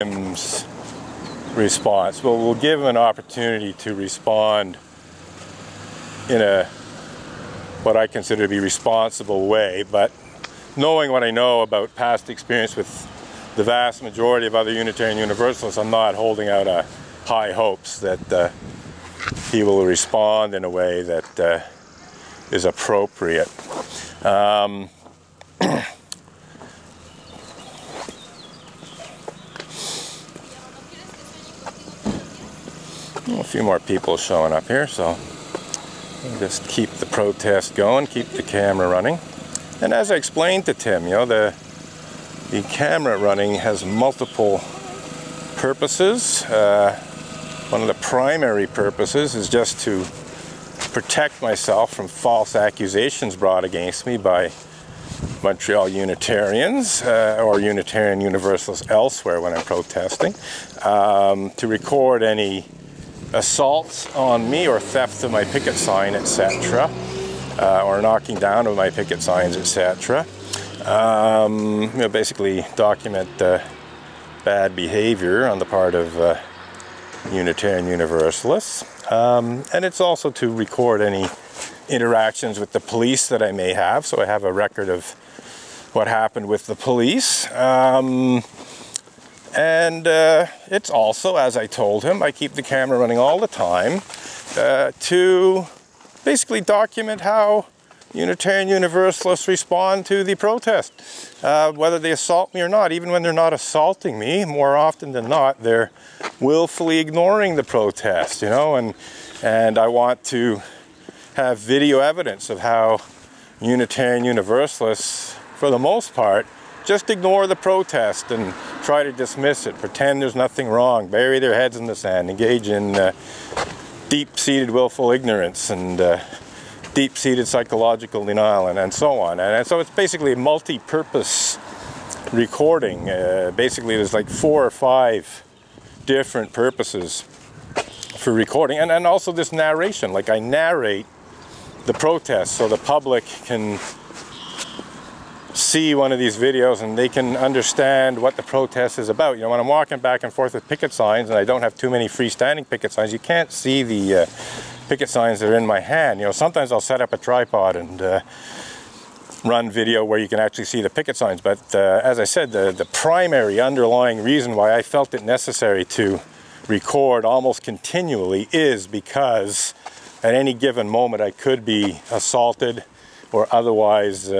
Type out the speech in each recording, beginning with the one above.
response. Well, we'll give him an opportunity to respond in a what I consider to be responsible way, but knowing what I know about past experience with the vast majority of other Unitarian Universalists, I'm not holding out high hopes that he will respond in a way that is appropriate. A few more people showing up here, so we'll just keep the protest going, keep the camera running. And as I explained to Tim, you know, the camera running has multiple purposes. One of the primary purposes is just to protect myself from false accusations brought against me by Montreal Unitarians or Unitarian Universalists elsewhere when I'm protesting, to record any assaults on me or theft of my picket sign, etc., or knocking down of my picket signs, etc. You know, basically document bad behavior on the part of Unitarian Universalists. And it's also to record any interactions with the police that I may have, so I have a record of what happened with the police. And it's also, as I told him, I keep the camera running all the time to basically document how Unitarian Universalists respond to the protest, whether they assault me or not. Even when they're not assaulting me, more often than not, they're willfully ignoring the protest, you know, and I want to have video evidence of how Unitarian Universalists, for the most part, just ignore the protest and try to dismiss it, pretend there's nothing wrong, bury their heads in the sand, engage in deep-seated willful ignorance and deep-seated psychological denial and so on. And so it's basically a multi-purpose recording. Basically there's like 4 or 5 different purposes for recording. And also this narration, like I narrate the protest so the public can see one of these videos and they can understand what the protest is about. You know, when I'm walking back and forth with picket signs and I don't have too many freestanding picket signs, you can't see the picket signs that are in my hand. You know, sometimes I'll set up a tripod and run video where you can actually see the picket signs. But as I said, the primary underlying reason why I felt it necessary to record almost continually is because at any given moment I could be assaulted or otherwise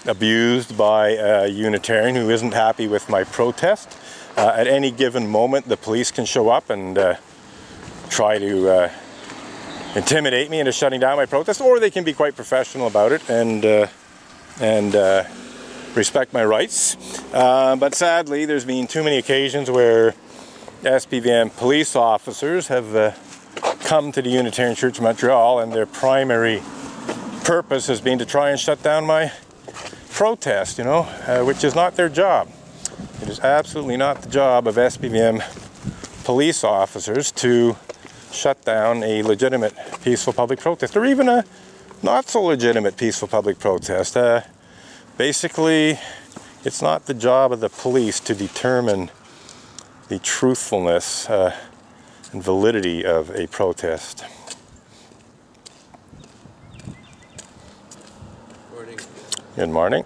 abused by a Unitarian who isn't happy with my protest. At any given moment the police can show up and try to intimidate me into shutting down my protest, or they can be quite professional about it and respect my rights. But sadly there's been too many occasions where SPVM police officers have come to the Unitarian Church of Montreal and their primary purpose has been to try and shut down my protest, you know, which is not their job. It is absolutely not the job of SPVM police officers to shut down a legitimate peaceful public protest, or even a not so legitimate peaceful public protest. Basically, it's not the job of the police to determine the truthfulness and validity of a protest. Good morning.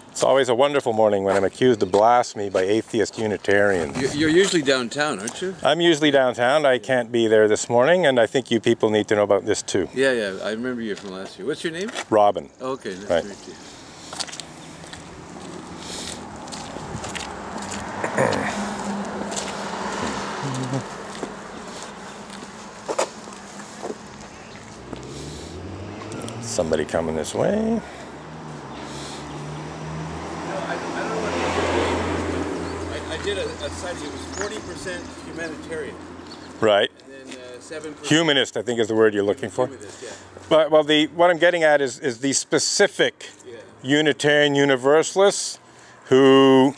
It's always a wonderful morning when I'm accused of blasphemy by atheist Unitarians. You're usually downtown, aren't you? I'm usually downtown. I can't be there this morning, and I think you people need to know about this too. Yeah, I remember you from last year. What's your name? Robin. Oh, okay, nice to meet you. Somebody coming this way. I did a study. It was 40% humanitarian. Right. And then 7%. Humanist, I think, is the word you're looking for. Humanist, yeah. But well, what I'm getting at is the specific Unitarian Universalists who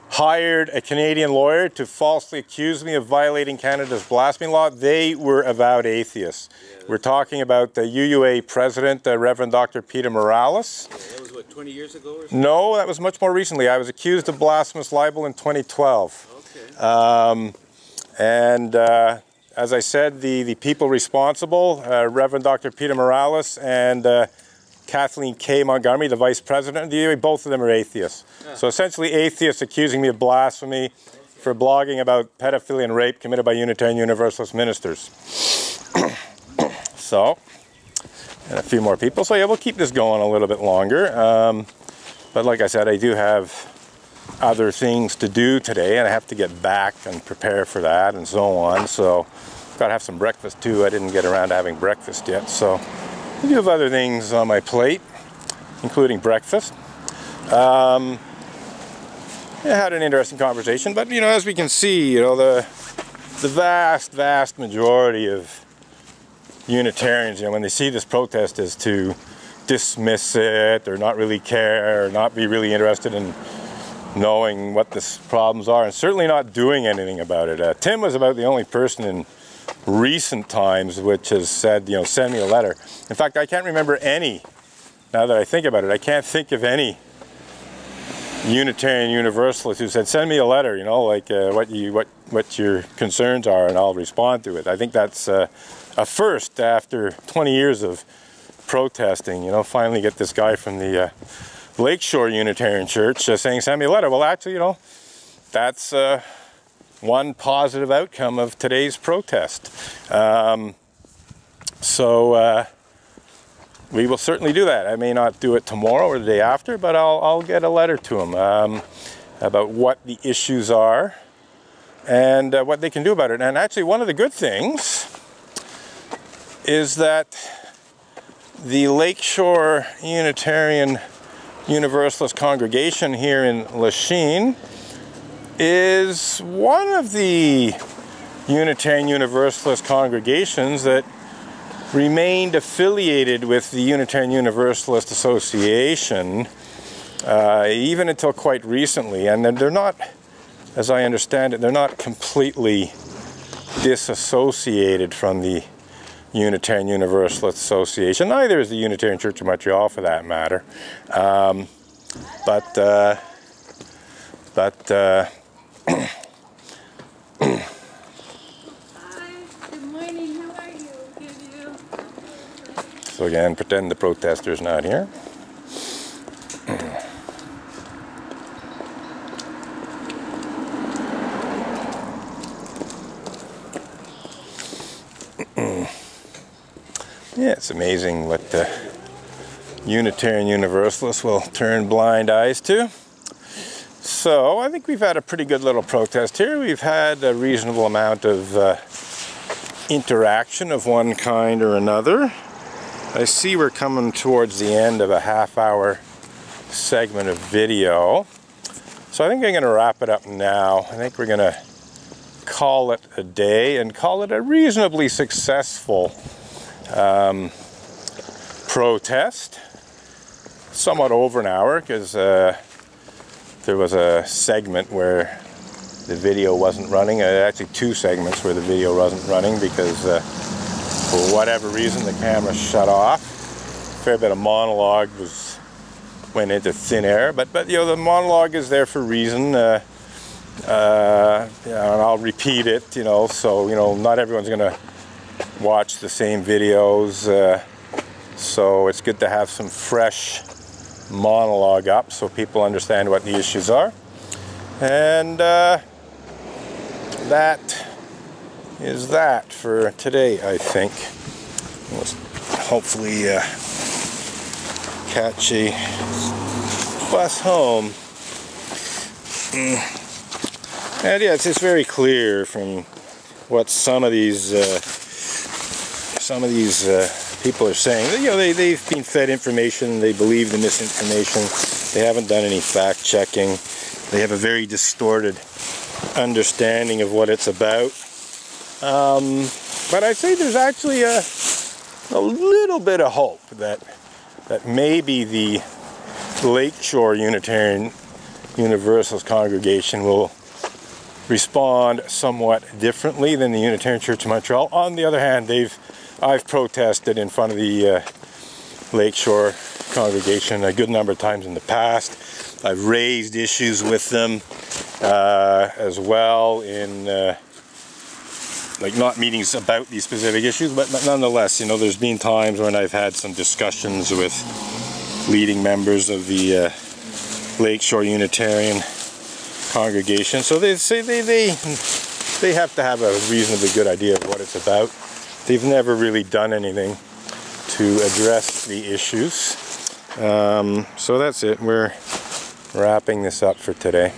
hired a Canadian lawyer to falsely accuse me of violating Canada's blasphemy law. They were avowed atheists. Yeah, we're talking about the UUA president, Reverend Dr. Peter Morales. Yeah, that was what, 20 years ago or something? No, that was much more recently. I was accused of blasphemous libel in 2012. Okay. As I said, the people responsible, Reverend Dr. Peter Morales and Kathleen K. Montgomery, the vice president of the UA, both of them are atheists. Yeah. So essentially atheists accusing me of blasphemy for blogging about pedophilia and rape committed by Unitarian Universalist ministers. So, and a few more people. So yeah, we'll keep this going a little bit longer. But like I said, I do have other things to do today, and I have to get back and prepare for that and so on. So, gotta have some breakfast too. I didn't get around to having breakfast yet. So, I do have other things on my plate, including breakfast. I had an interesting conversation, but you know, as we can see, you know, the vast majority of Unitarians, you know, when they see this protest, is to dismiss it or not really care or not be really interested in knowing what the problems are, and certainly not doing anything about it. Tim was about the only person in recent times which has said, you know, send me a letter. In fact, I can't remember any, now that I think about it, I can't think of any Unitarian Universalist who said, send me a letter, you know, like what your concerns are and I'll respond to it. I think that's a first after 20 years of protesting, you know, finally get this guy from the Lakeshore Unitarian Church saying, send me a letter. Well, actually, you know, that's one positive outcome of today's protest. We will certainly do that. I may not do it tomorrow or the day after, but I'll get a letter to him about what the issues are and what they can do about it. And actually, one of the good things is that the Lakeshore Unitarian Universalist congregation here in Lachine is one of the Unitarian Universalist congregations that remained affiliated with the Unitarian Universalist Association even until quite recently. And they're not, as I understand it, they're not completely disassociated from the Unitarian Universalist Association. Neither is the Unitarian Church of Montreal, for that matter. Hi, good morning. How are you? So again, pretend the protester's not here. Yeah, it's amazing what the Unitarian Universalists will turn blind eyes to. So I think we've had a pretty good little protest here. We've had a reasonable amount of interaction of one kind or another. I see we're coming towards the end of a half-hour segment of video. So I think I'm going to wrap it up now. I think we're going to call it a day and call it a reasonably successful protest. Somewhat over an hour, because there was a segment where the video wasn't running. Actually, two segments where the video wasn't running because for whatever reason the camera shut off. A fair bit of monologue went into thin air, but you know, the monologue is there for a reason. And I'll repeat it, you know, so you know, not everyone's going to watch the same videos, so it's good to have some fresh monologue up so people understand what the issues are. And that is that for today, I think. Let's hopefully catch a bus home. And yeah, it's very clear from what some of these people are saying that, you know, they've been fed information, they believe the misinformation, they haven't done any fact checking, they have a very distorted understanding of what it's about. But I'd say there's actually a little bit of hope that maybe the Lakeshore Unitarian Universalist congregation will respond somewhat differently than the Unitarian Church of Montreal. On the other hand, I've protested in front of the Lakeshore congregation a good number of times in the past. I've raised issues with them as well in like not meetings about these specific issues, but nonetheless, you know, there's been times when I've had some discussions with leading members of the Lakeshore Unitarian congregation. So they say they have to have a reasonably good idea of what it's about. They've never really done anything to address the issues. So that's it. We're wrapping this up for today.